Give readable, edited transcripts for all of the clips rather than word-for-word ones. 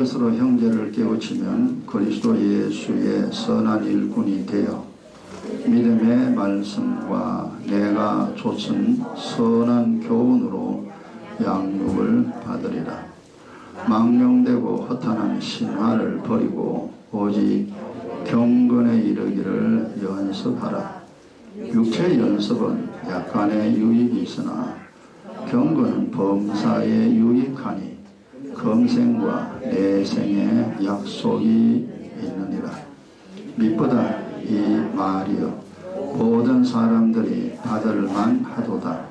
스스로 형제를 깨우치면 그리스도 예수의 선한 일꾼이 되어 믿음의 말씀과 내가 좇은 선한 교훈으로 양육을 받으리라. 망령되고 허탄한 신화를 버리고 오직 경건에 이르기를 연습하라. 육체 연습은 약간의 유익이 있으나 경건은 범사에 유익하니 검생과 내생의 약속이 있느니라. 미쁘다 이 말이여 모든 사람들이 받을 만하도다.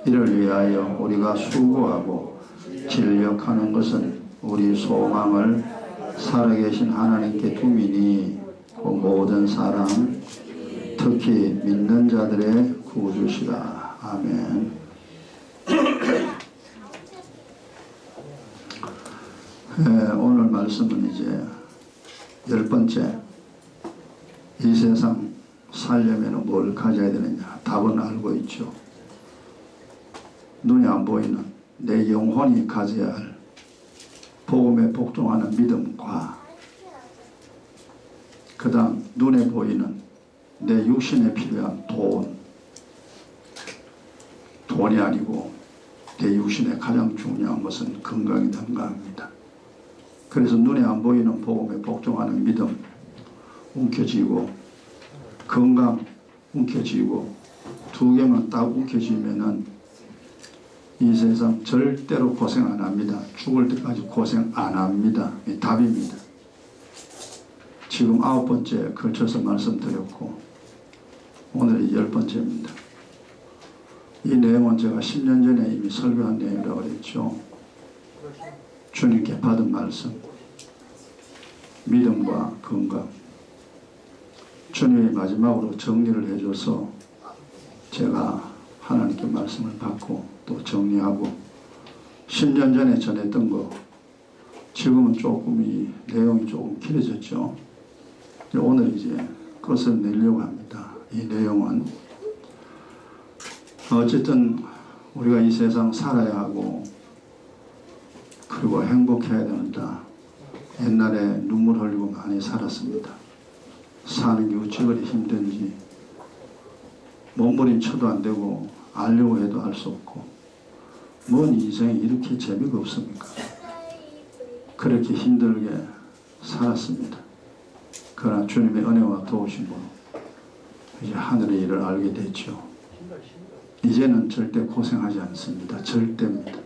이를 위하여 우리가 수고하고 진력하는 것은 우리 소망을 살아계신 하나님께 두미니 그 모든 사람 특히 믿는 자들의 구주시라. 아멘. 오늘 말씀은 이제 10번째, 이 세상 살려면 뭘 가져야 되느냐. 답은 알고 있죠. 눈이 안 보이는 내 영혼이 가져야 할 복음에 복종하는 믿음과 그 다음 눈에 보이는 내 육신에 필요한 돈이 아니고 내 육신에 가장 중요한 것은 건강이다 합니다. 그래서 눈에 안 보이는 복음에 복종하는 믿음 움켜쥐고 건강 움켜쥐고 두 개만 딱 움켜쥐면은 이 세상 절대로 고생 안 합니다. 죽을 때까지 고생 안 합니다. 이 답입니다. 지금 9번째 걸쳐서 말씀드렸고 오늘이 10번째입니다. 이 내용은 제가 10년 전에 이미 설교한 내용이라고 그랬죠. 주님께 받은 말씀, 믿음과 건강. 주님이 마지막으로 정리를 해줘서 제가 하나님께 말씀을 받고 또 정리하고 10년 전에 전했던 거 지금은 조금 이 내용이 조금 길어졌죠. 오늘 이제 그것을 내려고 합니다. 이 내용은 어쨌든 우리가 이 세상 살아야 하고 그리고 행복해야 된다. 옛날에 눈물 흘리고 많이 살았습니다. 사는 게 어찌 힘든지 몸부림쳐도 안 되고 알려고 해도 알 수 없고 뭔 인생이 이렇게 재미가 없습니까? 그렇게 힘들게 살았습니다. 그러나 주님의 은혜와 도우심으로 이제 하늘의 일을 알게 됐죠. 이제는 절대 고생하지 않습니다. 절대입니다.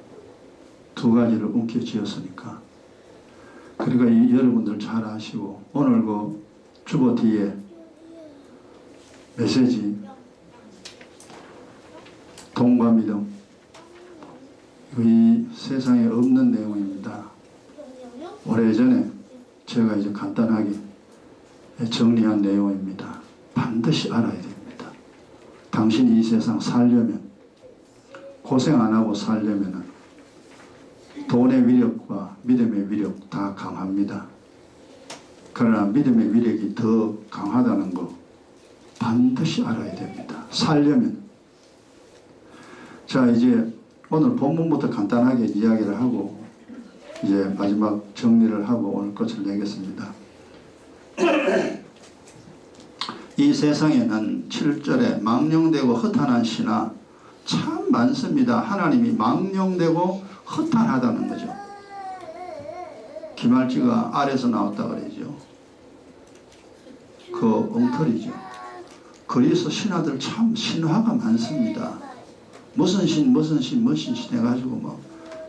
두 가지를 움켜쥐었으니까. 그러니까 여러분들 잘 아시고 오늘 그 주보 뒤에 메시지 돈과 믿음 이 세상에 없는 내용입니다. 오래전에 제가 이제 간단하게 정리한 내용입니다. 반드시 알아야 됩니다. 당신이 이 세상 살려면 고생 안 하고 살려면 돈의 위력과 믿음의 위력 다 강합니다. 그러나 믿음의 위력이 더 강하다는 거 반드시 알아야 됩니다. 살려면. 자, 이제 오늘 본문부터 간단하게 이야기를 하고 이제 마지막 정리를 하고 오늘 끝을 내겠습니다. 이 세상에는 7절에 망령되고 허탄한 신화 참 많습니다. 하나님이 망령되고 허탄하다는 거죠. 기말지가 아래서 나왔다 그러죠. 그 엉터리죠. 그리스 신화들 참 신화가 많습니다. 무슨 신 해가지고 뭐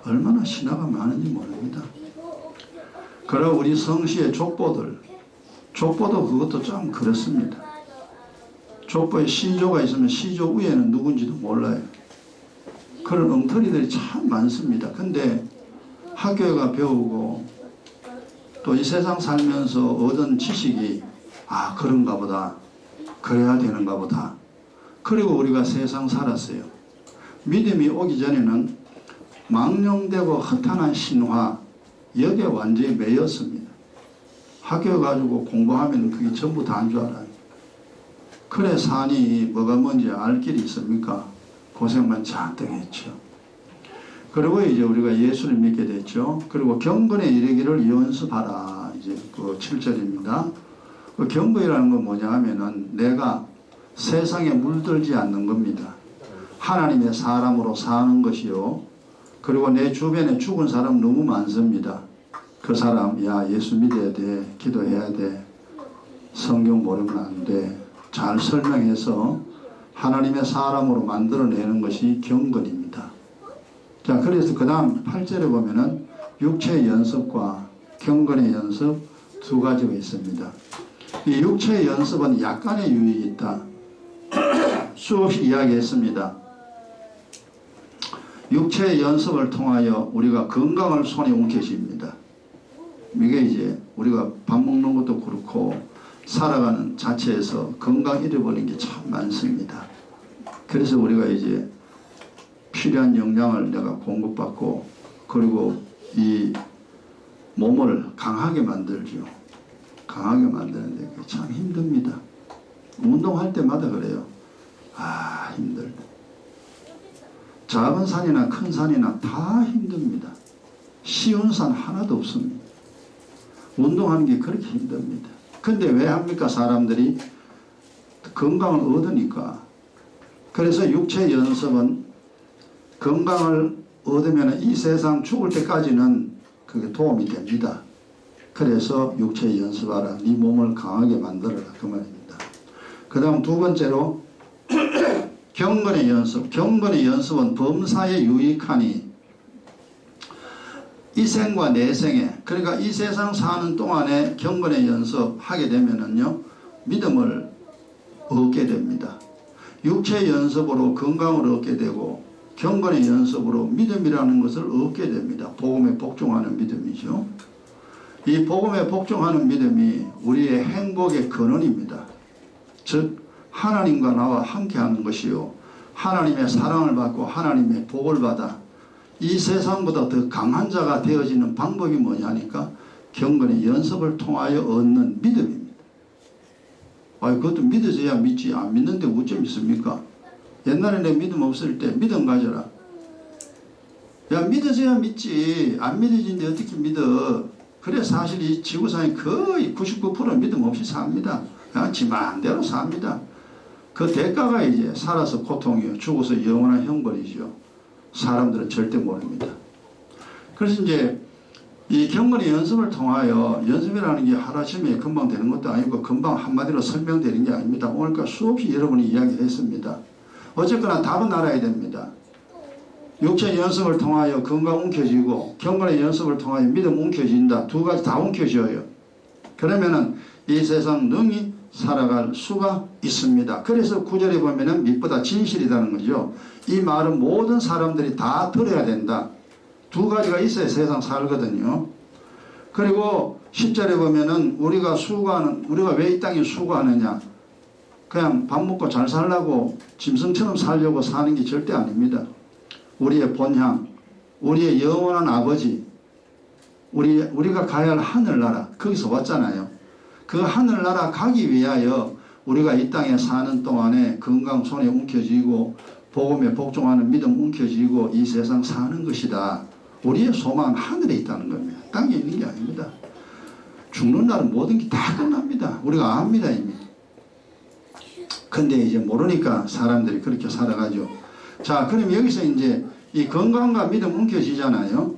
얼마나 신화가 많은지 모릅니다. 그리고 우리 성시의 족보도 그것도 좀 그렇습니다. 족보에 시조가 있으면 시조 위에는 누군지도 몰라요. 그런 엉터리들이 참 많습니다. 근데 학교에 배우고 또 이 세상 살면서 얻은 지식이 그런가 보다. 그래야 되는가 보다. 그리고 우리가 세상 살았어요. 믿음이 오기 전에는 망령되고 허탄한 신화 여기에 완전히 매였습니다. 학교 가지고 공부하면 그게 전부 다인 줄 알아요. 그래 산이 뭐가 뭔지 알 길이 있습니까? 고생만 잔뜩 했죠. 그리고 이제 우리가 예수를 믿게 됐죠. 그리고 경건에 이르기를 연습하라. 이제 그 7절입니다. 그 경건이라는 건 뭐냐 하면은 내가 세상에 물들지 않는 겁니다. 하나님의 사람으로 사는 것이요. 그리고 내 주변에 죽은 사람 너무 많습니다. 그 사람, 야, 예수 믿어야 돼. 기도해야 돼. 성경 모르면 안 돼. 잘 설명해서 하나님의 사람으로 만들어내는 것이 경건입니다. 자, 그래서 그 다음 8절에 보면은 육체의 연습과 경건의 연습 두 가지가 있습니다. 이 육체의 연습은 약간의 유익이 있다. 수없이 이야기했습니다. 육체의 연습을 통하여 우리가 건강을 손에 움켜쥡니다. 이게 이제 우리가 밥 먹는 것도 그렇고 살아가는 자체에서 건강 잃어버린 게 참 많습니다. 그래서 우리가 이제 필요한 영양을 내가 공급받고 그리고 이 몸을 강하게 만들죠. 강하게 만드는데 참 힘듭니다. 운동할 때마다 그래요. 아, 힘들다. 작은 산이나 큰 산이나 다 힘듭니다. 쉬운 산 하나도 없습니다. 운동하는 게 그렇게 힘듭니다. 근데 왜 합니까? 사람들이 건강을 얻으니까. 그래서 육체 연습은 건강을 얻으면 이 세상 죽을 때까지는 그게 도움이 됩니다. 그래서 육체 연습하라. 네 몸을 강하게 만들어라. 그 말입니다. 그 다음 두 번째로 경건의 연습. 경건의 연습은 범사에 유익하니 이 생과 내생에, 그러니까 이 세상 사는 동안에 경건의 연습하게 되면은요, 믿음을 얻게 됩니다. 육체 연습으로 건강을 얻게 되고 경건의 연습으로 믿음이라는 것을 얻게 됩니다. 복음에 복종하는 믿음이죠. 이 복음에 복종하는 믿음이 우리의 행복의 근원입니다. 즉 하나님과 나와 함께하는 것이요, 하나님의 사랑을 받고 하나님의 복을 받아 이 세상보다 더 강한 자가 되어지는 방법이 뭐냐니까 경건의 연습을 통하여 얻는 믿음입니다. 그것도 믿어져야 믿지, 안 믿는데 어쩜 믿습니까? 옛날에 내 믿음 없을 때 믿음 가져라. 야, 믿어져야 믿지, 안 믿어지는데 어떻게 믿어? 그래 사실 이 지구상의 거의 99% 믿음 없이 삽니다. 그냥 지 마음대로 삽니다. 그 대가가 이제 살아서 고통이요, 죽어서 영원한 형벌이죠. 사람들은 절대 모릅니다. 그래서 이제 이 경건의 연습을 통하여, 연습이라는 게 하루아침에 금방 되는 것도 아니고 금방 한마디로 설명되는 게 아닙니다. 오늘까 수없이 여러분이 이야기했습니다. 어쨌거나 답은 알아야 됩니다. 육체 연습을 통하여 건강 움켜쥐고 경건의 연습을 통하여 믿음 움켜진다. 두 가지 다 움켜져요. 그러면은 이 세상 능히 살아갈 수가 있습니다. 그래서 9절에 보면은 믿보다 진실이라는 거죠. 이 말은 모든 사람들이 다 들어야 된다. 두 가지가 있어야 세상 살거든요. 그리고 10절에 보면은 우리가 왜 이 땅에 수고하느냐? 그냥 밥 먹고 잘 살려고 짐승처럼 살려고 사는 게 절대 아닙니다. 우리의 본향, 우리의 영원한 아버지, 우리가 가야 할 하늘나라, 거기서 왔잖아요. 그 하늘나라 가기 위하여 우리가 이 땅에 사는 동안에 건강 손에 움켜쥐고 복음에 복종하는 믿음 움켜쥐고 이 세상 사는 것이다. 우리의 소망은 하늘에 있다는 겁니다. 땅에 있는 게 아닙니다. 죽는 날은 모든 게 다 끝납니다. 우리가 압니다 이미. 근데 이제 모르니까 사람들이 그렇게 살아가죠. 자, 그럼 여기서 이제 이 건강과 믿음 움켜쥐잖아요.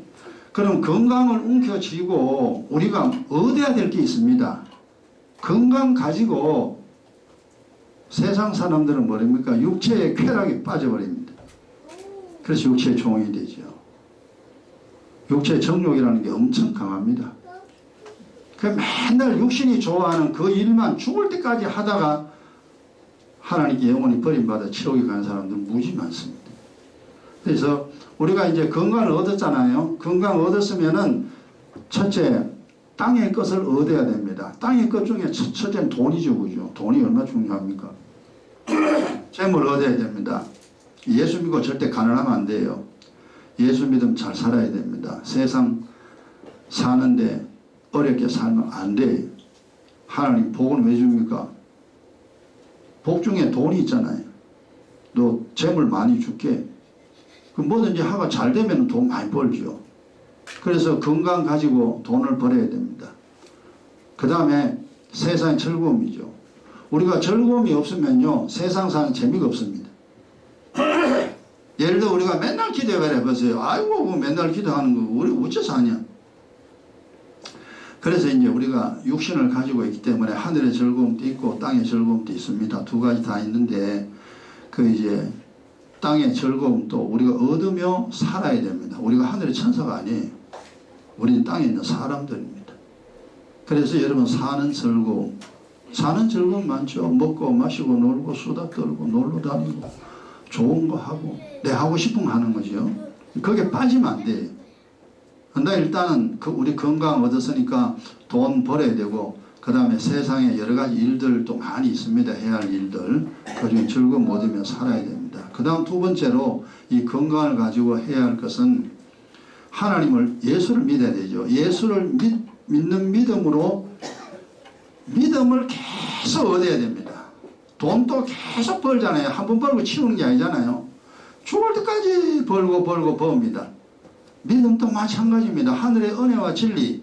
그럼 건강을 움켜쥐고 우리가 얻어야 될 게 있습니다. 건강 가지고 세상 사람들은 뭐랍니까? 육체의 쾌락에 빠져버립니다. 그래서 육체의 종이 되죠. 육체의 정욕이라는 게 엄청 강합니다. 그 맨날 육신이 좋아하는 그 일만 죽을 때까지 하다가 하나님께 영원히 버림받아 지옥에 가는 사람들 무지 많습니다. 그래서 우리가 이제 건강을 얻었잖아요. 건강을 얻었으면은 첫째, 땅의 것을 얻어야 됩니다. 땅의 것 중에 첫째는 돈이죠, 그죠? 돈이 얼마나 중요합니까? 재물 얻어야 됩니다. 예수 믿고 절대 가난하면 안 돼요. 예수 믿으면 잘 살아야 됩니다. 세상 사는데 어렵게 살면 안 돼요. 하나님 복은 왜 줍니까? 복 중에 돈이 있잖아요. 너 재물 많이 줄게. 그 뭐든지 하고 잘 되면 돈 많이 벌죠. 그래서 건강 가지고 돈을 벌어야 됩니다. 그 다음에 세상의 즐거움이죠. 우리가 즐거움이 없으면요 세상 사는 재미가 없습니다. 예를 들어 우리가 맨날 기도해봐라 해보세요. 아이고 맨날 기도하는 거 우리 어째 사냐. 그래서 이제 우리가 육신을 가지고 있기 때문에 하늘의 즐거움도 있고 땅의 즐거움도 있습니다. 두 가지 다 있는데 그 이제 땅의 즐거움도 우리가 얻으며 살아야 됩니다. 우리가 하늘의 천사가 아니에요. 우리는 땅에 있는 사람들입니다. 그래서 여러분 사는 즐거움 많죠. 먹고 마시고 놀고 수다 떨고 놀러 다니고 좋은 거 하고 내 하고 싶은 거 하는 거죠. 거기에 빠지면 안 돼요. 근데 일단은 우리 건강 얻었으니까 돈 벌어야 되고 그 다음에 세상에 여러 가지 일들도 많이 있습니다. 해야 할 일들. 그중에 즐거움 얻으며 살아야 됩니다. 그 다음 두 번째로 이 건강을 가지고 해야 할 것은 하나님을 예수를 믿어야 되죠. 예수를 믿는 믿음으로 믿음을 계속 얻어야 됩니다. 돈도 계속 벌잖아요. 한 번 벌고 치우는 게 아니잖아요. 죽을 때까지 벌고 법니다. 믿음도 마찬가지입니다. 하늘의 은혜와 진리,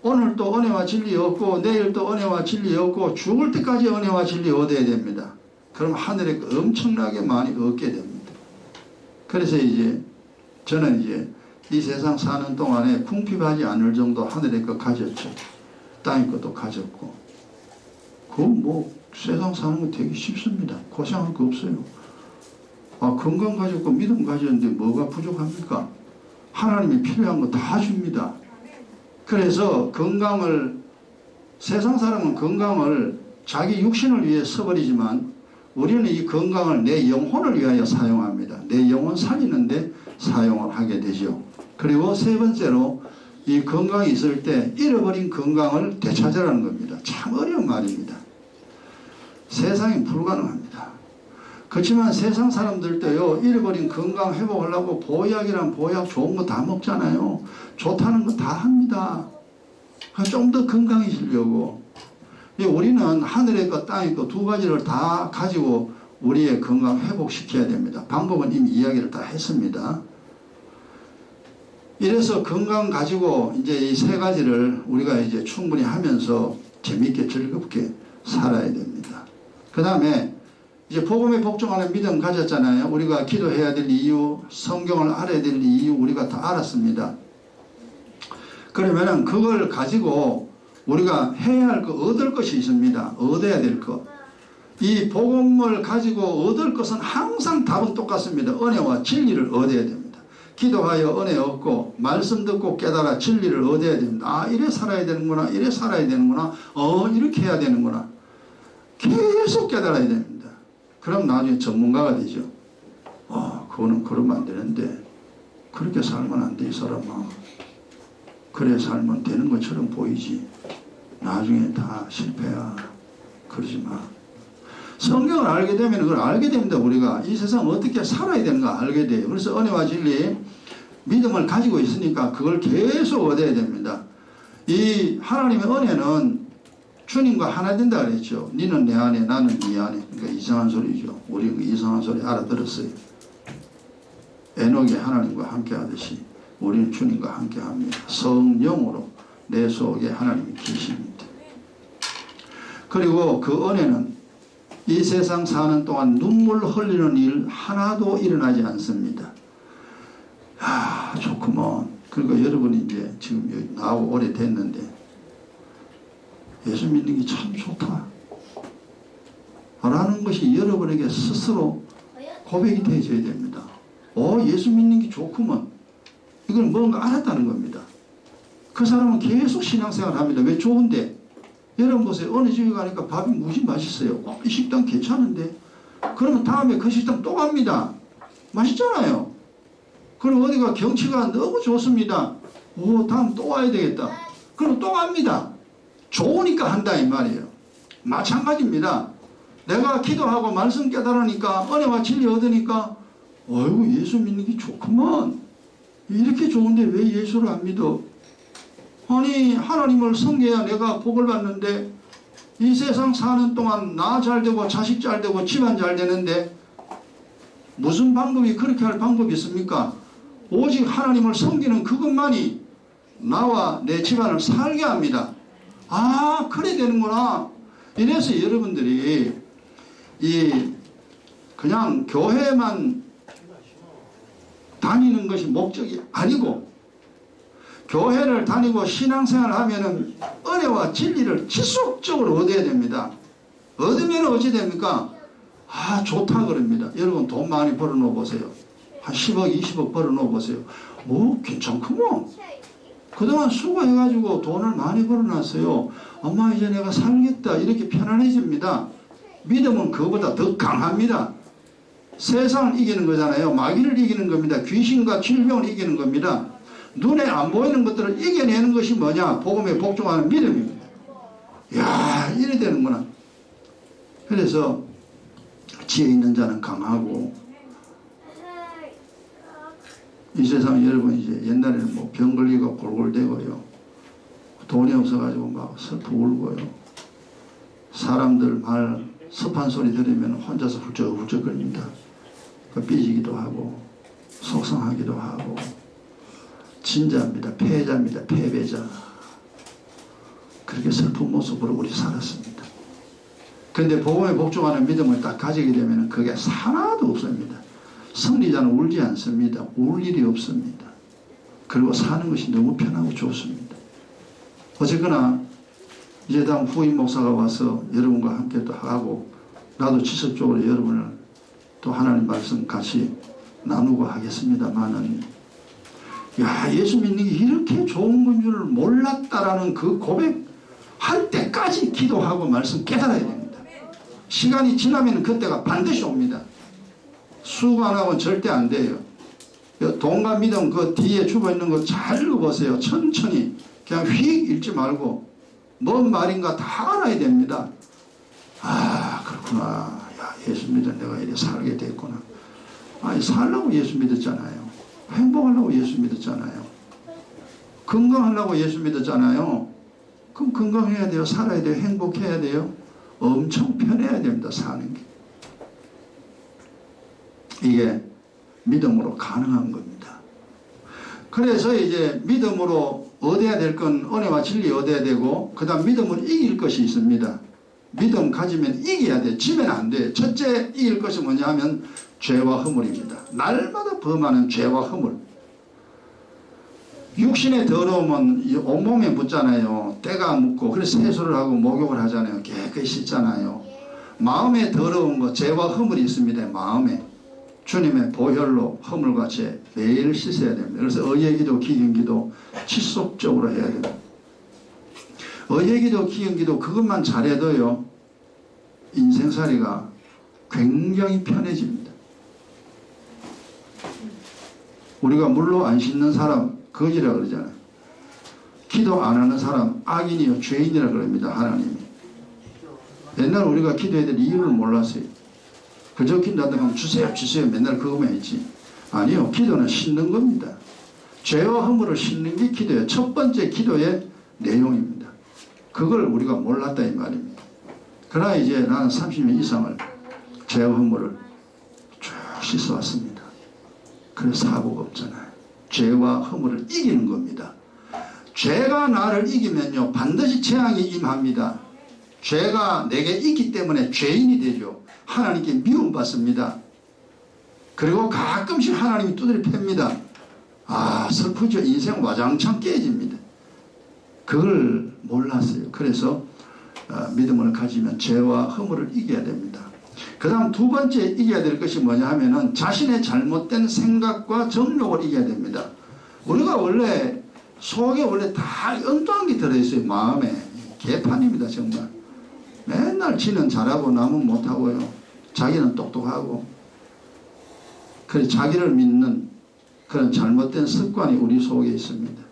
오늘도 은혜와 진리 얻고 내일도 은혜와 진리 얻고 죽을 때까지 은혜와 진리 얻어야 됩니다. 그럼 하늘에 엄청나게 많이 얻게 됩니다. 그래서 이제 저는 이제 이 세상 사는 동안에 궁핍하지 않을 정도 하늘의 것 가졌죠. 땅의 것도 가졌고 그 뭐 세상 사는 거 되게 쉽습니다. 고생할 거 없어요. 건강 가졌고 믿음 가졌는데 뭐가 부족합니까? 하나님이 필요한 거 다 줍니다. 그래서 건강을 세상 사람은 건강을 자기 육신을 위해 써버리지만 우리는 이 건강을 내 영혼을 위하여 사용합니다. 내 영혼 살리는데 사용을 하게 되죠. 그리고 세 번째로 이 건강이 있을 때 잃어버린 건강을 되찾으라는 겁니다. 참 어려운 말입니다. 세상이 불가능합니다. 그렇지만 세상 사람들도요 잃어버린 건강 회복하려고 보약이란 보약 좋은 거 다 먹잖아요. 좋다는 거 다 합니다. 좀 더 건강해지려고. 우리는 하늘의 것 땅의 것 두 가지를 다 가지고 우리의 건강 회복시켜야 됩니다. 방법은 이미 이야기를 다 했습니다. 이래서 건강 가지고 이제 이 세 가지를 우리가 이제 충분히 하면서 재미있게 즐겁게 살아야 됩니다. 그 다음에 이제 복음에 복종하는 믿음 가졌잖아요. 우리가 기도해야 될 이유, 성경을 알아야 될 이유 우리가 다 알았습니다. 그러면은 그걸 가지고 우리가 해야 할 거, 얻을 것이 있습니다. 얻어야 될 것. 이 복음을 가지고 얻을 것은 항상 답은 똑같습니다. 은혜와 진리를 얻어야 됩니다. 기도하여 은혜 얻고 말씀 듣고 깨달아 진리를 얻어야 됩니다. 이래 살아야 되는구나, 이래 살아야 되는구나, 이렇게 해야 되는구나. 계속 깨달아야 됩니다. 그럼 나중에 전문가가 되죠. 그거는 그러면 안 되는데 그렇게 살면 안 돼 이 사람아. 그래 살면 되는 것처럼 보이지. 나중에 다 실패야. 그러지 마. 성경을 알게 되면 그걸 알게 됩니다. 우리가 이 세상 어떻게 살아야 되는가 알게 돼요. 그래서 은혜와 진리 믿음을 가지고 있으니까 그걸 계속 얻어야 됩니다. 이 하나님의 은혜는 주님과 하나 된다 그랬죠. 니는 내 안에 나는 네 안에. 그러니까 이상한 소리죠. 우리 그 이상한 소리 알아들었어요. 에녹이 하나님과 함께 하듯이 우리는 주님과 함께 합니다. 성령으로 내 속에 하나님이 계십니다. 그리고 그 은혜는 이 세상 사는 동안 눈물 흘리는 일 하나도 일어나지 않습니다. 좋구먼. 그러니까 여러분이 이제 지금 여기 나오고 오래됐는데 예수 믿는 게 참 좋다 라는 것이 여러분에게 스스로 고백이 되어져야 됩니다. 예수 믿는 게 좋구먼. 이걸 뭔가 알았다는 겁니다. 그 사람은 계속 신앙생활 합니다. 왜 좋은데? 여러분 보세요. 어느 집에 가니까 밥이 무지 맛있어요. 이 식당 괜찮은데? 그러면 다음에 그 식당 또 갑니다. 맛있잖아요. 그리고 어디가 경치가 너무 좋습니다. 다음 또 와야 되겠다. 그럼 또 갑니다. 좋으니까 한다 이 말이에요. 마찬가지입니다. 내가 기도하고 말씀 깨달으니까 은혜와 진리 얻으니까 예수 믿는 게 좋구만. 이렇게 좋은데 왜 예수를 안 믿어? 아니 하나님을 섬겨야 내가 복을 받는데 이 세상 사는 동안 나 잘 되고 자식 잘 되고 집안 잘 되는데 무슨 방법이 그렇게 할 방법이 있습니까? 오직 하나님을 섬기는 그것만이 나와 내 집안을 살게 합니다. 아, 그래 되는구나. 이래서 여러분들이 그냥 교회만 다니는 것이 목적이 아니고, 교회를 다니고 신앙생활을 하면은 은혜와 진리를 지속적으로 얻어야 됩니다. 얻으면 어찌 됩니까? 아, 좋다 그럽니다. 여러분 돈 많이 벌어 놓아 보세요. 한 10억 20억 벌어 놓아 보세요. 뭐 괜찮구먼. 그동안 수고해가지고 돈을 많이 벌어놨어요. 엄마 이제 내가 살겠다, 이렇게 편안해집니다. 믿음은 그거보다 더 강합니다. 세상을 이기는 거잖아요. 마귀를 이기는 겁니다. 귀신과 질병을 이기는 겁니다. 눈에 안 보이는 것들을 이겨내는 것이 뭐냐? 복음에 복종하는 믿음입니다. 이야, 이래 되는구나. 그래서 지혜 있는 자는 강하고, 이 세상 여러분 이제 옛날에는 뭐 병 걸리고 골골대고요, 돈이 없어가지고 막 슬퍼 울고요, 사람들 말 섭한 소리 들으면 혼자서 훌쩍훌쩍 거립니다. 삐지기도 하고 속상하기도 하고, 진자입니다. 패자입니다. 패배자. 그렇게 슬픈 모습으로 우리 살았습니다. 그런데 복음에 복종하는 믿음을 딱 가지게 되면 그게 하나도 없습니다. 승리자는 울지 않습니다. 울 일이 없습니다. 그리고 사는 것이 너무 편하고 좋습니다. 어쨌거나 이제 다음 후임 목사가 와서 여러분과 함께 또 하고, 나도 지속적으로 여러분을 또 하나님 말씀 같이 나누고 하겠습니다만은, 야, 예수 믿는 게 이렇게 좋은 건 줄 몰랐다라는 그 고백할 때까지 기도하고 말씀 깨달아야 됩니다. 시간이 지나면 그때가 반드시 옵니다. 수고 안 하고는 절대 안 돼요. 돈과 믿음 그 뒤에 죽어 있는 거 잘 읽어보세요. 천천히 그냥 휙 읽지 말고 뭔 말인가 다 알아야 됩니다. 아, 그렇구나. 야, 예수 믿어 내가 이래 살게 됐구나. 아니, 살라고 예수 믿었잖아요. 행복하려고 예수 믿었잖아요. 건강하려고 예수 믿었잖아요. 그럼 건강해야 돼요. 살아야 돼요. 행복해야 돼요. 엄청 편해야 됩니다. 사는 게. 이게 믿음으로 가능한 겁니다. 그래서 이제 믿음으로 얻어야 될 건 은혜와 진리 얻어야 되고, 그 다음 믿음으로 이길 것이 있습니다. 믿음 가지면 이겨야 돼. 지면 안 돼. 첫째 이길 것이 뭐냐 하면 죄와 허물입니다. 날마다 범하는 죄와 허물. 육신의 더러움은 온몸에 묻잖아요. 때가 묻고, 그래서 세수를 하고 목욕을 하잖아요. 깨끗이 씻잖아요. 마음에 더러운 거, 죄와 허물이 있습니다. 마음에. 주님의 보혈로 허물과 죄 매일 씻어야 됩니다. 그래서 의예기도 기경기도 지속적으로 해야 됩니다. 의예기도 기경기도 그것만 잘해도요, 인생살이가 굉장히 편해집니다. 우리가 물로 안 씻는 사람 거지라 그러잖아요. 기도 안 하는 사람 악인이요 죄인이라 그럽니다. 하나님이. 옛날 우리가 기도해야 될 이유를 몰랐어요. 그저 기도한다고 하면 주세요 주세요 맨날 그거만 했지. 아니요, 기도는 씻는 겁니다. 죄와 허물을 씻는 게 기도예요. 첫 번째 기도의 내용입니다. 그걸 우리가 몰랐다 이 말입니다. 그러나 이제 나는 30년 이상을 죄와 허물을 쭉 씻어왔습니다. 그래서 사고가 없잖아요. 죄와 허물을 이기는 겁니다. 죄가 나를 이기면요 반드시 재앙이 임합니다. 죄가 내게 있기 때문에 죄인이 되죠. 하나님께 미움받습니다. 그리고 가끔씩 하나님이 두드려 팹니다. 아, 슬프죠. 인생 와장창 깨집니다. 그걸 몰랐어요. 그래서 믿음을 가지면 죄와 허물을 이겨야 됩니다. 그 다음 두 번째 이겨야 될 것이 뭐냐 하면은 자신의 잘못된 생각과 정욕을 이겨야 됩니다. 우리가 원래 속에 원래 다 엉뚱한 게 들어있어요. 마음에. 개판입니다. 정말. 맨날 지는 잘하고 남은 못하고요. 자기는 똑똑하고. 그래서 자기를 믿는 그런 잘못된 습관이 우리 속에 있습니다.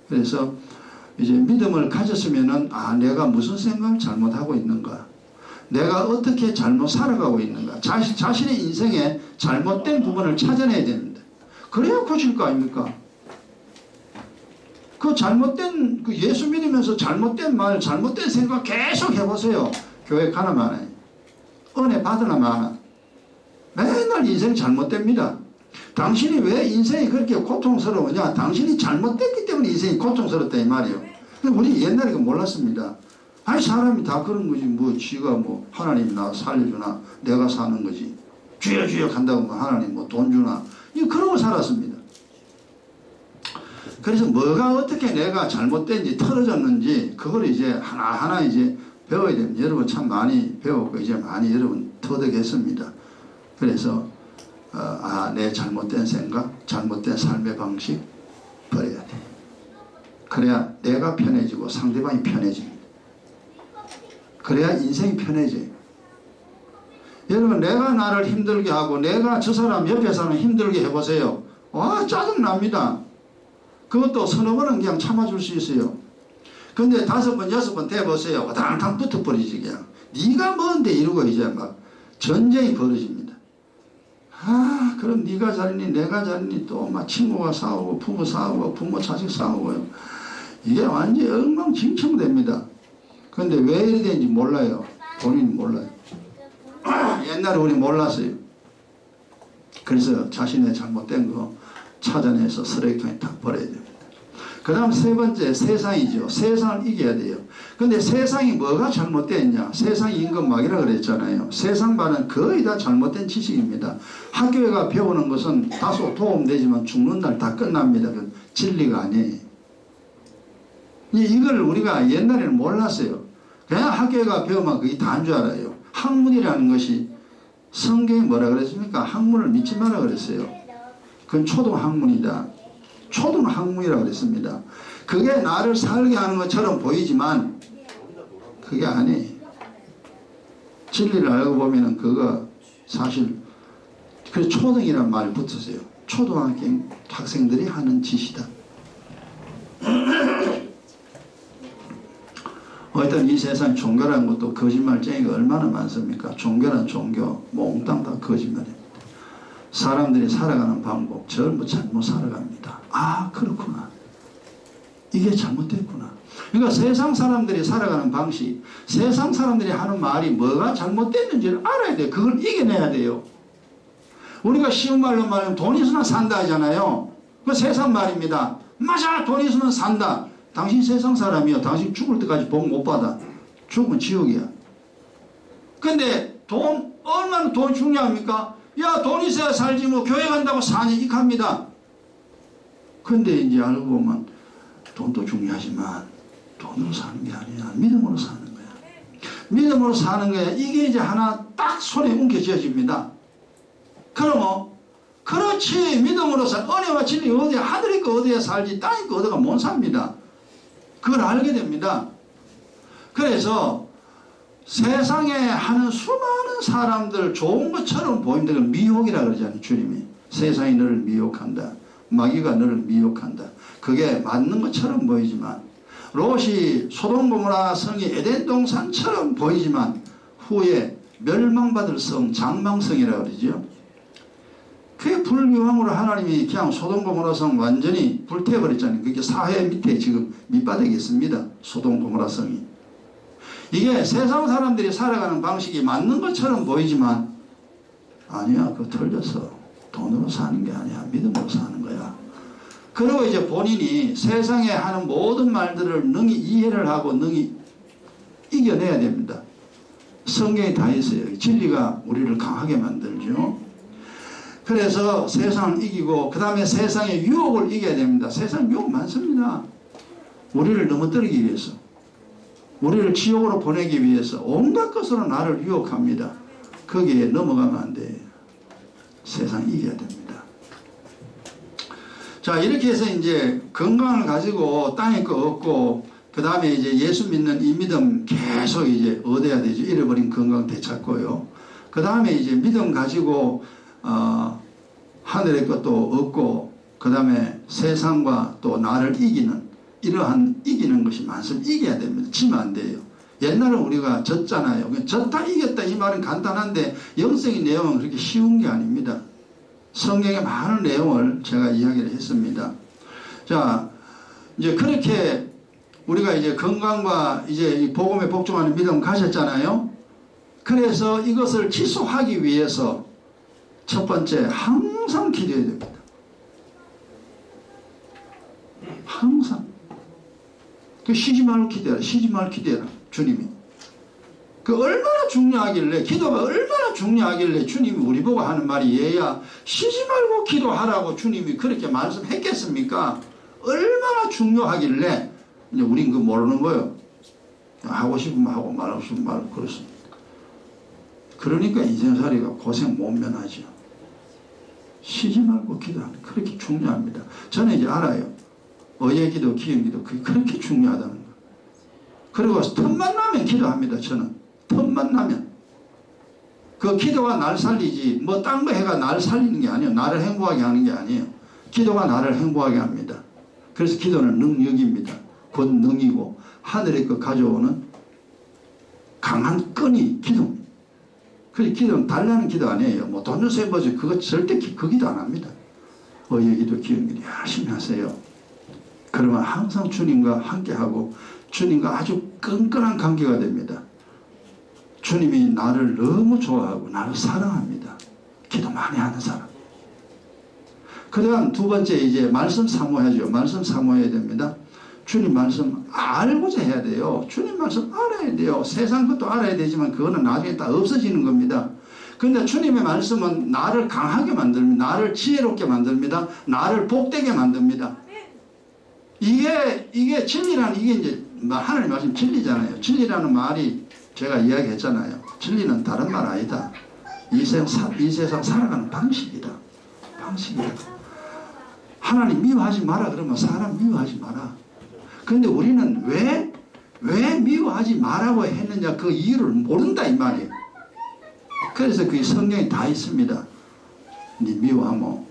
그래서 이제 믿음을 가졌으면은, 아, 내가 무슨 생각을 잘못하고 있는가? 내가 어떻게 잘못 살아가고 있는가? 자신의 인생에 잘못된 부분을 찾아내야 됩니다. 그래야 고칠 거 아닙니까? 그 잘못된, 그 예수 믿으면서 잘못된 말, 잘못된 생각 계속 해보세요. 교회 가나 마나. 은혜 받으나 마나. 맨날 인생 잘못됩니다. 당신이 왜 인생이 그렇게 고통스러우냐? 당신이 잘못됐기 때문에 인생이 고통스럽다 이 말이에요. 우리 옛날에 그 몰랐습니다. 아니 사람이 다 그런 거지. 뭐 지가 뭐 하나님 나 살려주나 내가 사는 거지. 주여 주여 간다고 뭐 하나님 뭐 돈 주나 이거 그러고 살았습니다. 그래서 뭐가 어떻게 내가 잘못된지 틀어졌는지 그걸 이제 하나하나 이제 배워야 됩니다. 여러분 참 많이 배웠고 이제 많이 여러분 터득했습니다. 그래서 내 잘못된 생각, 잘못된 삶의 방식 버려야 돼. 그래야 내가 편해지고 상대방이 편해집니다. 그래야 인생이 편해져요. 여러분 내가 나를 힘들게 하고 내가 저 사람 옆에 사람 힘들게 해보세요. 와 짜증납니다. 그것도 서너 번은 그냥 참아줄 수 있어요. 근데 5번 6번 대보세요. 당당 붙어버리지 그냥. 네가 뭔데 이러고 이제 막 전쟁이 벌어집니다. 그럼 네가 잘했니 내가 잘했니 또 막 친구가 싸우고 부부 싸우고 부모 자식 싸우고요. 이게 완전히 엉망진창됩니다. 근데 왜 이래 되는지 몰라요. 본인이 몰라요. 옛날에 우리 몰랐어요. 그래서 자신의 잘못된 거 찾아내서 쓰레기통에 딱 버려야 됩니다. 그 다음 세 번째 세상이죠. 세상을 이겨야 돼요. 근데 세상이 뭐가 잘못되었냐? 세상이 임금막이라 그랬잖아요. 세상 반은 거의 다 잘못된 지식입니다. 학교에 가 배우는 것은 다소 도움되지만 죽는 날 다 끝납니다. 그건 진리가 아니에요. 이걸 우리가 옛날에는 몰랐어요. 그냥 학교에 가 배우면 그게 다인 줄 알아요. 학문이라는 것이 성경이 뭐라 그랬습니까? 학문을 믿지 마라 그랬어요. 그건 초등학문이다. 초등학문이라고 그랬습니다. 그게 나를 살게 하는 것처럼 보이지만 그게 아니에요. 진리를 알고 보면은 그거 사실 그래서 초등이라는 말이 붙었어요. 초등학생들이 하는 짓이다. 어떤 이 세상 종교라는 것도 거짓말쟁이가 얼마나 많습니까? 종교란 종교 몽땅 다 거짓말입니다. 사람들이 살아가는 방법 전부 잘못 살아갑니다. 그렇구나. 이게 잘못됐구나. 그러니까 세상 사람들이 살아가는 방식, 세상 사람들이 하는 말이 뭐가 잘못됐는지를 알아야 돼요. 그걸 이겨내야 돼요. 우리가 쉬운 말로 말하면 돈 있으면 산다 하잖아요. 그 세상 말입니다. 맞아, 돈 있으면 산다. 당신 세상 사람이요. 당신 죽을 때까지 복 못 받아. 죽으면 지옥이야. 근데 얼마나 돈 중요합니까? 야, 돈 있어야 살지 뭐 교회 간다고 사니 익합니다. 근데 이제 알고 보면 돈도 중요하지만 돈으로 사는 게 아니야. 믿음으로 사는 거야. 믿음으로 사는 거야. 이게 이제 하나 딱 손에 움켜쥐어집니다. 그러면 그렇지 믿음으로서 은혜와 진리 어디에 하늘이 그 어디에 살지 땅이 그 어디가 못 삽니다. 그걸 알게 됩니다. 그래서 세상에 하는 수많은 사람들 좋은 것처럼 보이는데 그걸 미혹이라 그러잖아요. 주님이 세상이 너를 미혹한다. 마귀가 너를 미혹한다. 그게 맞는 것처럼 보이지만 롯이 소돔 고모라 성이 에덴 동산처럼 보이지만 후에 멸망받을 성 장망성이라고 그러죠. 그게 불교함으로 하나님이 그냥 소돔 고모라 성 완전히 불태워버렸잖아요. 그게 사회 밑에 지금 밑바닥에 있습니다. 소돔 고모라 성이. 이게 세상 사람들이 살아가는 방식이 맞는 것처럼 보이지만 아니야. 그거 틀렸어. 돈으로 사는 게 아니야. 믿음으로 사는 거야. 그리고 이제 본인이 세상에 하는 모든 말들을 능히 이해를 하고 능히 이겨내야 됩니다. 성경이 다 있어요. 진리가 우리를 강하게 만들죠. 그래서 세상을 이기고 그 다음에 세상의 유혹을 이겨야 됩니다. 세상 유혹 많습니다. 우리를 넘어뜨리기 위해서, 우리를 지옥으로 보내기 위해서 온갖 것으로 나를 유혹합니다. 거기에 넘어가면 안 돼요. 세상 이겨야 됩니다. 자, 이렇게 해서 이제 건강을 가지고 땅에 거 얻고 그 다음에 이제 예수 믿는 이 믿음 계속 이제 얻어야 되죠. 잃어버린 건강 되찾고요. 그 다음에 이제 믿음 가지고 하늘의 것도 얻고 그 다음에 세상과 또 나를 이기는 이러한 이기는 것이 많습니다. 이겨야 됩니다. 지면 안 돼요. 옛날에 우리가 졌잖아요. 졌다 이겼다 이 말은 간단한데 영적인 내용은 그렇게 쉬운 게 아닙니다. 성경의 많은 내용을 제가 이야기를 했습니다. 자, 이제 그렇게 우리가 이제 건강과 이제 이 복음에 복종하는 믿음 가졌잖아요. 그래서 이것을 지속하기 위해서 첫 번째, 항상 기도해야 됩니다. 항상. 쉬지 말고 기도해라. 쉬지 말고 기도해라. 주님이. 얼마나 중요하길래, 기도가 얼마나 중요하길래 주님이 우리 보고 하는 말이 얘야 쉬지 말고 기도하라고 주님이 그렇게 말씀했겠습니까? 얼마나 중요하길래 이제 우린 그거 모르는 거예요. 하고 싶으면 하고 말하고 싶으면 말하고 그렇습니다. 그러니까 인생살이가 고생 못 면하죠. 쉬지 말고 기도하는 그렇게 중요합니다. 저는 이제 알아요. 어예기도 기행기도 그게 그렇게 중요하다는 거예요. 그리고 틈만 나면 기도합니다. 저는 틈만 나면 그 기도가 날 살리지 뭐 딴 거 해가 나를 살리는 게 아니에요. 나를 행복하게 하는 게 아니에요. 기도가 나를 행복하게 합니다. 그래서 기도는 능력입니다. 곧 능이고 하늘의 것 가져오는 강한 끈이 기도입니다. 그래서 기도는 달라는 기도 아니에요. 뭐 돈 주세요 뭐지 그거 절대 그 기도 안 합니다. 어예기도 기행기도 열심히 하세요. 그러면 항상 주님과 함께하고 주님과 아주 끈끈한 관계가 됩니다. 주님이 나를 너무 좋아하고 나를 사랑합니다. 기도 많이 하는 사람. 그 다음 두 번째 이제 말씀 사모해야죠. 말씀 사모해야 됩니다. 주님 말씀 알고자 해야 돼요. 주님 말씀 알아야 돼요. 세상 것도 알아야 되지만 그거는 나중에 다 없어지는 겁니다. 그런데 주님의 말씀은 나를 강하게 만듭니다. 나를 지혜롭게 만듭니다. 나를 복되게 만듭니다. 이게 진리라는 이게 이제 하나님 말씀 진리잖아요. 진리라는 말이 제가 이야기했잖아요. 진리는 다른 말 아니다. 이 세상 살아가는 방식이다. 방식이다. 하나님 미워하지 마라 그러면 사람 미워하지 마라. 근데 우리는 왜 미워하지 마라고 했느냐 그 이유를 모른다 이 말이에요. 그래서 그 성경에 다 있습니다. 네 미워하면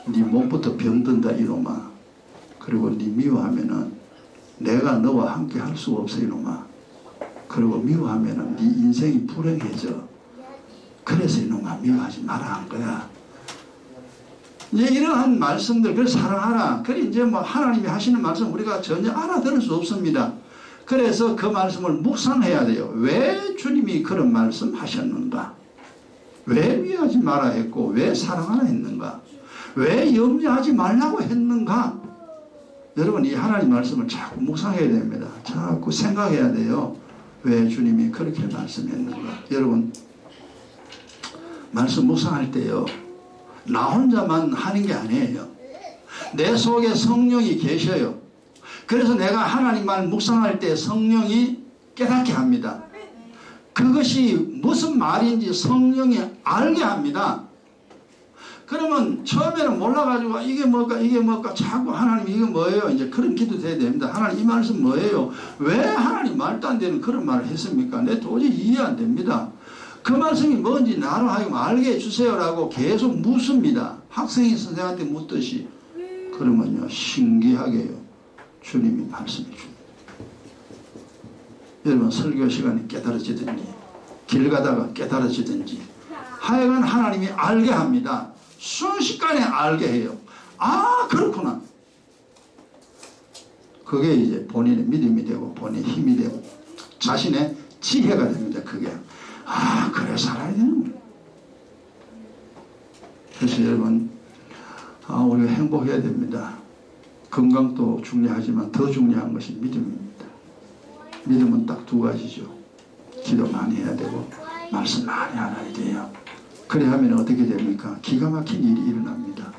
네 몸부터 병든다 이놈아. 그리고 네 미워하면은 내가 너와 함께 할 수 없어 이놈아. 그리고 미워하면은 네 인생이 불행해져. 그래서 이놈아 미워하지 마라 한 거야. 이제 이러한 말씀들 그래서 사랑하라. 그래 이제 뭐 하나님이 하시는 말씀 우리가 전혀 알아들을 수 없습니다. 그래서 그 말씀을 묵상해야 돼요. 왜 주님이 그런 말씀 하셨는가? 왜 미워하지 마라 했고 왜 사랑하라 했는가? 왜 염려하지 말라고 했는가? 여러분 이 하나님 말씀을 자꾸 묵상해야 됩니다. 자꾸 생각해야 돼요. 왜 주님이 그렇게 말씀했는가? 여러분 말씀 묵상할 때요. 나 혼자만 하는 게 아니에요. 내 속에 성령이 계셔요. 그래서 내가 하나님 말 묵상할 때 성령이 깨닫게 합니다. 그것이 무슨 말인지 성령이 알게 합니다. 그러면 처음에는 몰라가지고 이게 뭘까 자꾸 하나님 이게 뭐예요? 이제 그런 기도 돼야 됩니다. 하나님 이 말씀 뭐예요? 왜 하나님 말도 안 되는 그런 말을 했습니까? 내 도저히 이해 안 됩니다. 그 말씀이 뭔지 나로 하여금 알게 해주세요라고 계속 묻습니다. 학생이 선생한테 묻듯이. 그러면요 신기하게요 주님이 말씀해 줍니다. 여러분 설교 시간에 깨달아지든지 길 가다가 깨달아지든지 하여간 하나님이 알게 합니다. 순식간에 알게 해요. 아 그렇구나. 그게 이제 본인의 믿음이 되고 본인의 힘이 되고 자신의 지혜가 됩니다. 그게 아 그래 살아야 되는 거예요. 그래서 여러분 우리가 행복해야 됩니다. 건강도 중요하지만 더 중요한 것이 믿음입니다. 믿음은 딱 두 가지죠. 기도 많이 해야 되고 말씀 많이 알아야 돼요. 그래 하면 어떻게 됩니까? 기가 막힌 일이 일어납니다.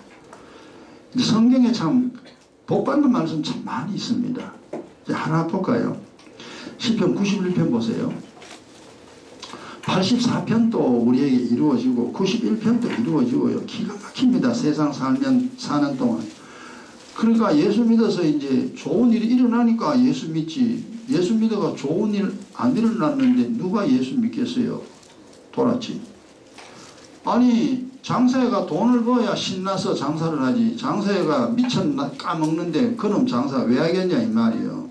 성경에 참 복받는 말씀 참 많이 있습니다. 이제 하나 볼까요? 시편 91편 보세요. 84편도 우리에게 이루어지고 91편도 이루어지고요. 기가 막힙니다. 세상 사는 동안. 그러니까 예수 믿어서 이제 좋은 일이 일어나니까 예수 믿지. 예수 믿어가 좋은 일 안 일어났는데 누가 예수 믿겠어요? 돌았지. 아니 장사회가 돈을 벌어야 신나서 장사를 하지. 장사회가 미쳤나 까먹는데 그놈 장사 왜 하겠냐 이 말이에요.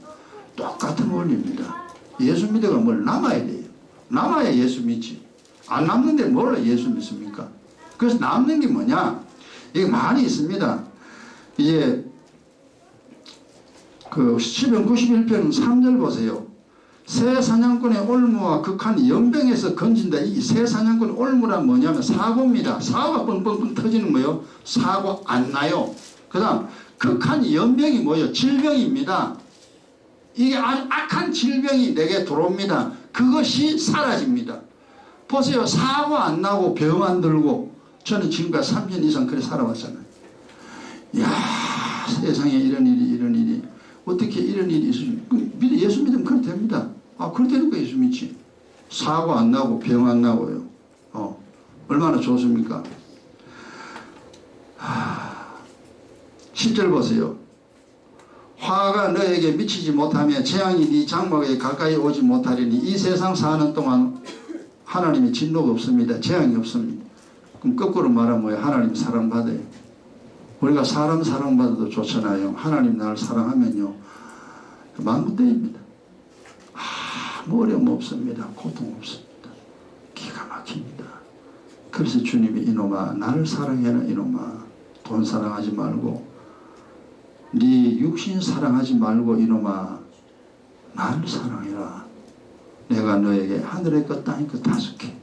똑같은 원리입니다. 예수 믿어가 뭘 남아야 돼요. 남아야 예수 믿지. 안 남는데 뭘 예수 믿습니까? 그래서 남는 게 뭐냐? 이게 많이 있습니다. 이제 그 시편 91편 3절 보세요. 새 사냥꾼의 올무와 극한 연병에서 건진다. 이 새 사냥꾼의 올무란 뭐냐면 사고입니다. 사고가 뻥뻥뻥 터지는 거예요. 사고 안 나요. 그 다음 극한 연병이 뭐예요? 질병입니다. 이게 아주 악한 질병이 내게 들어옵니다. 그것이 사라집니다. 보세요. 사고 안 나고 병 안 들고 저는 지금까지 3년 이상 그래 살아왔잖아요. 이야, 세상에 이런 일이 어떻게 이런 일이 있습니까? 예수 믿으면 그렇게 됩니다. 아, 그렇게 되니까 예수 믿지. 사고 안 나고 병 안 나고요. 얼마나 좋습니까? 10절 보세요. 화가 너에게 미치지 못하며 재앙이 네 장막에 가까이 오지 못하리니 이 세상 사는 동안 하나님의 진노가 없습니다. 재앙이 없습니다. 그럼 거꾸로 말하면 뭐예요? 하나님 사랑받아요. 우리가 사람 사랑받아도 좋잖아요. 하나님 나를 사랑하면요 만분대입니다. 아무 어려움 없습니다. 고통 없습니다. 기가 막힙니다. 그래서 주님이 이놈아 나를 사랑해라. 이놈아 돈 사랑하지 말고 네 육신 사랑하지 말고 이놈아 나를 사랑해라. 내가 너에게 하늘의 것 땅의 것 다 줄게.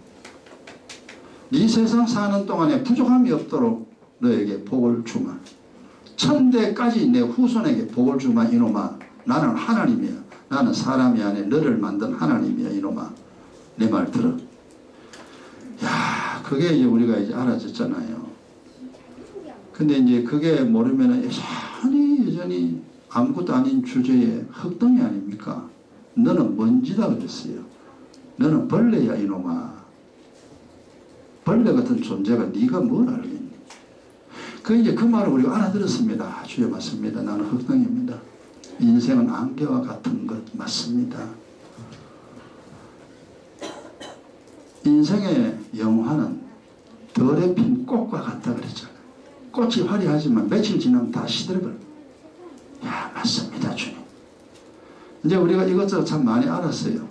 네 세상 사는 동안에 부족함이 없도록 너에게 복을 주마. 천대까지 내 후손에게 복을 주마. 이놈아 나는 하나님이야. 나는 사람이 아니라 너를 만든 하나님이야. 이놈아 내 말 들어. 야, 그게 이제 우리가 이제 알아졌잖아요. 근데 이제 그게 모르면은 여전히 아무것도 아닌 주제에 흙덩이 아닙니까? 너는 먼지다 그랬어요. 너는 벌레야 이놈아. 벌레 같은 존재가 네가 뭘 알겠니? 이제 그 말을 우리가 알아들었습니다. 주여 맞습니다. 나는 흙덩이입니다. 인생은 안개와 같은 것 맞습니다. 인생의 영화는 덜에 핀 꽃과 같다 그랬잖아요. 꽃이 화려하지만 며칠 지나면 다 시들어버려. 야, 맞습니다, 주님. 이제 우리가 이것저것 참 많이 알았어요.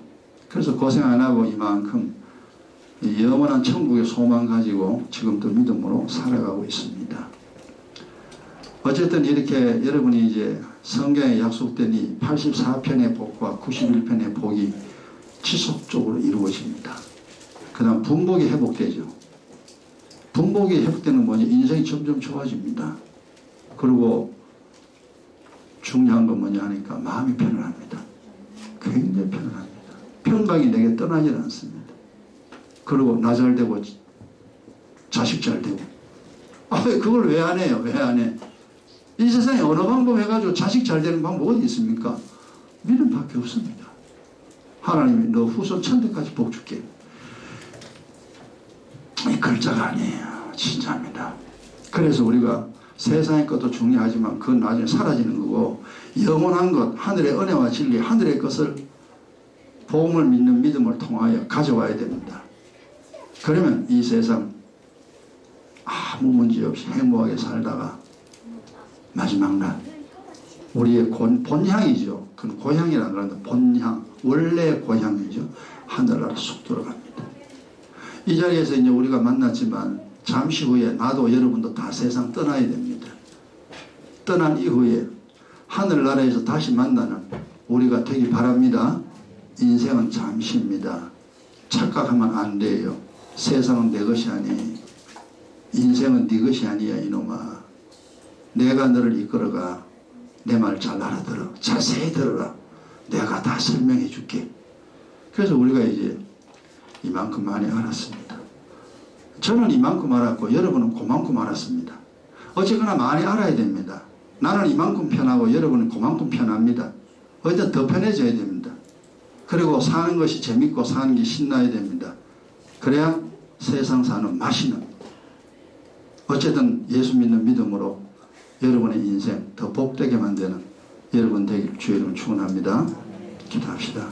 그래서 고생 안 하고 이만큼 영원한 천국의 소망 가지고 지금도 믿음으로 살아가고 있습니다. 어쨌든 이렇게 여러분이 이제 성경에 약속된 이 84편의 복과 91편의 복이 지속적으로 이루어집니다. 그 다음 분복이 회복되죠. 분복이 회복되는 건 뭐냐? 인생이 점점 좋아집니다. 그리고 중요한 건 뭐냐 하니까 마음이 편안합니다. 굉장히 편안합니다. 평강이 내게 떠나질 않습니다. 그리고 나 잘 되고 자식 잘 되고. 그걸 왜 안 해요? 왜 안 해? 이 세상에 어느 방법 해가지고 자식 잘 되는 방법 어디 있습니까? 믿음밖에 없습니다. 하나님이 너 후손 천대까지 복 줄게. 이 글자가 아니에요. 진짜입니다. 그래서 우리가 세상의 것도 중요하지만 그건 나중에 사라지는 거고 영원한 것, 하늘의 은혜와 진리, 하늘의 것을 복음을 믿는 믿음을 통하여 가져와야 됩니다. 그러면 이 세상 아무 문제 없이 행복하게 살다가 마지막 날 우리의 본향이죠. 그건 고향이라는 그런데 본향, 원래 고향이죠. 하늘나라 쑥 들어갑니다. 이 자리에서 이제 우리가 만났지만 잠시 후에 나도 여러분도 다 세상 떠나야 됩니다. 떠난 이후에 하늘나라에서 다시 만나는 우리가 되기 바랍니다. 인생은 잠시입니다. 착각하면 안 돼요. 세상은 내 것이 아니. 인생은 네 것이 아니야 이놈아. 내가 너를 이끌어가. 내 말 잘 알아들어. 자세히 들어라. 내가 다 설명해 줄게. 그래서 우리가 이제 이만큼 많이 알았습니다. 저는 이만큼 알았고 여러분은 그만큼 알았습니다. 어쨌거나 많이 알아야 됩니다. 나는 이만큼 편하고 여러분은 그만큼 편합니다. 어쨌든 더 편해져야 됩니다. 그리고 사는 것이 재밌고 사는 게 신나야 됩니다. 그래야 세상 사는 맛이는 어쨌든 예수 믿는 믿음으로 여러분의 인생 더 복되게 만드는 여러분 되길 주의 이름으로 축원합니다. 기도합시다.